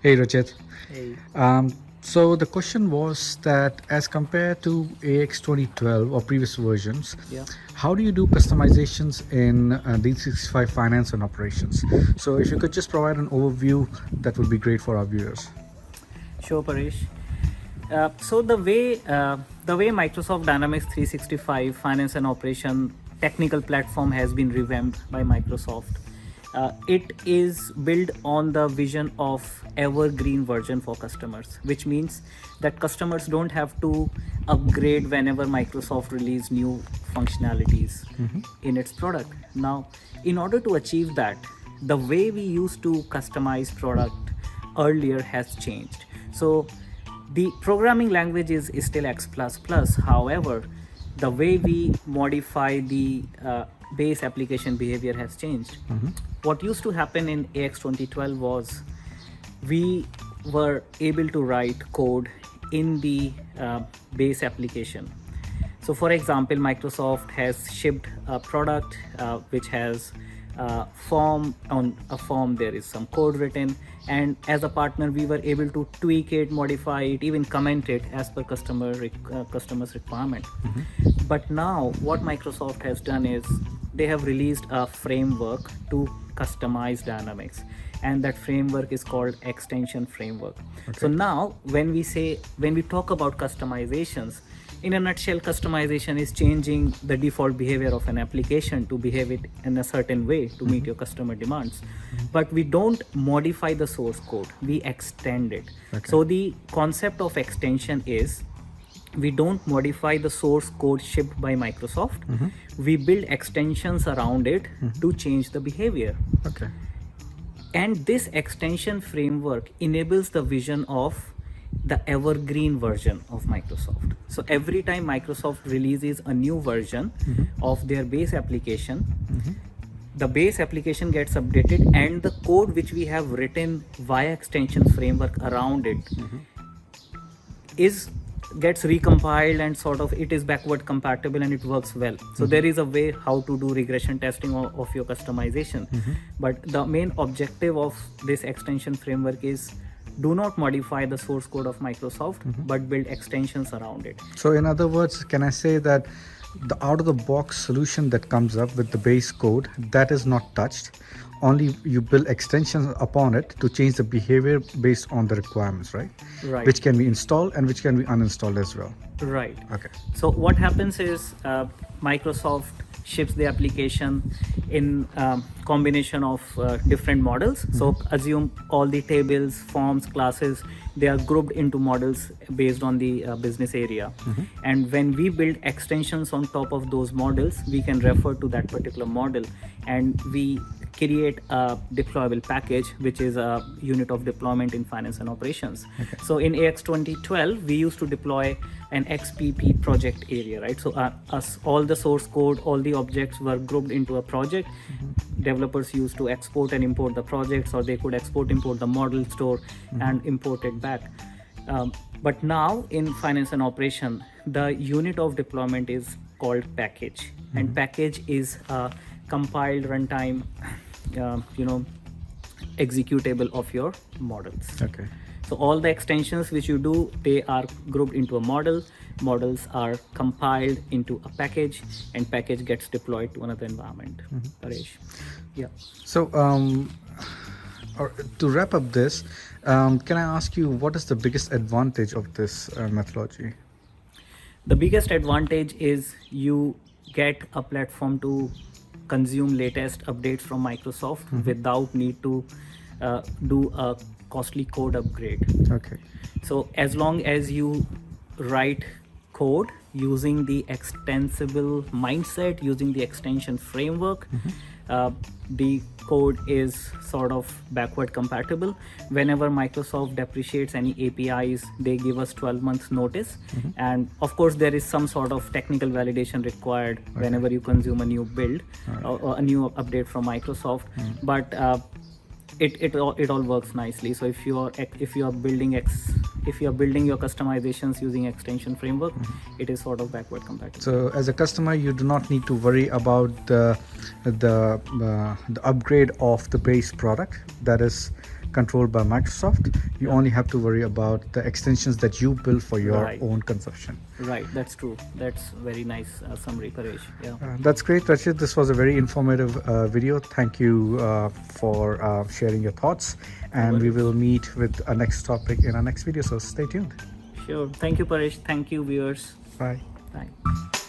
Hey Rajat. Hey. So the question was that as compared to AX 2012 or previous versions, Yeah. how do you do customizations in D365 Finance and Operations? So if you could just provide an overview, that would be great for our viewers. Sure, Paresh. So the way Microsoft Dynamics 365 Finance and Operation technical platform has been revamped by Microsoft. It is built on the vision of evergreen version for customers, which means that customers don't have to upgrade whenever Microsoft release new functionalities in its product. Now, in order to achieve that, the way we used to customize product earlier has changed. So the programming language is still X++. However, the way we modify the base application behavior has changed. What used to happen in AX 2012 was we were able to write code in the base application. So, for example, Microsoft has shipped a product which has form. On a form there is some code written, and as a partner we were able to tweak it, modify it, even comment it as per customer's requirement. But now what Microsoft has done is they have released a framework to customize Dynamics, and that framework is called extension framework. So Okay. now when we talk about customizations, in a nutshell, customization is changing the default behavior of an application to behave it in a certain way to meet your customer demands. But we don't modify the source code, we extend it. Okay. So the concept of extension is we don't modify the source code shipped by Microsoft. We build extensions around it to change the behavior. Okay. And this extension framework enables the vision of the evergreen version of Microsoft. So every time Microsoft releases a new version of their base application, the base application gets updated, and the code which we have written via extension framework around it is gets recompiled, and sort of it is backward compatible and it works well. So there is a way how to do regression testing of your customization. But the main objective of this extension framework is do not modify the source code of Microsoft, but build extensions around it. So in other words, can I say that the out of the box solution that comes up with the base code, that is not touched, only you build extensions upon it to change the behavior based on the requirements, right? Right. Which can be installed and which can be uninstalled as well. Right. Okay. So what happens is Microsoft ships the application in combination of different models. So assume all the tables, forms, classes, they are grouped into models based on the business area. And when we build extensions on top of those models, we can refer to that particular model, and we create a deployable package, which is a unit of deployment in finance and operations. So in AX 2012, we used to deploy an XPP project area, right? So all the source code, all the objects were grouped into a project. Developers used to export and import the projects, or they could export, import the model store and import it back. But now in finance and operation, the unit of deployment is called package, and package is a compiled runtime executable of your models. Okay. So all the extensions which you do, they are grouped into a model. Models are compiled into a package, and package gets deployed to another environment. Paresh. Yeah. So to wrap up this, can I ask you what is the biggest advantage of this methodology? The biggest advantage is you get a platform to consume latest updates from Microsoft without need to do a costly code upgrade. Okay. So as long as you write code using the extensible mindset, using the extension framework, the code is sort of backward compatible. Whenever Microsoft depreciates any APIs, they give us 12 months notice. And of course, there is some sort of technical validation required whenever you consume a new build or a new update from Microsoft. But it all works nicely. So if you are building your customizations using extension framework, it is sort of backward compatible. So as a customer, you do not need to worry about the upgrade of the base product. That is controlled by Microsoft. You only have to worry about the extensions that you build for your Right. own consumption. Right, that's true. That's very nice summary, Paresh. Yeah. That's great, Rachit. This was a very informative video. Thank you for sharing your thoughts. And we will meet with a next topic in our next video. So stay tuned. Sure. Thank you, Paresh. Thank you, viewers. Bye. Bye.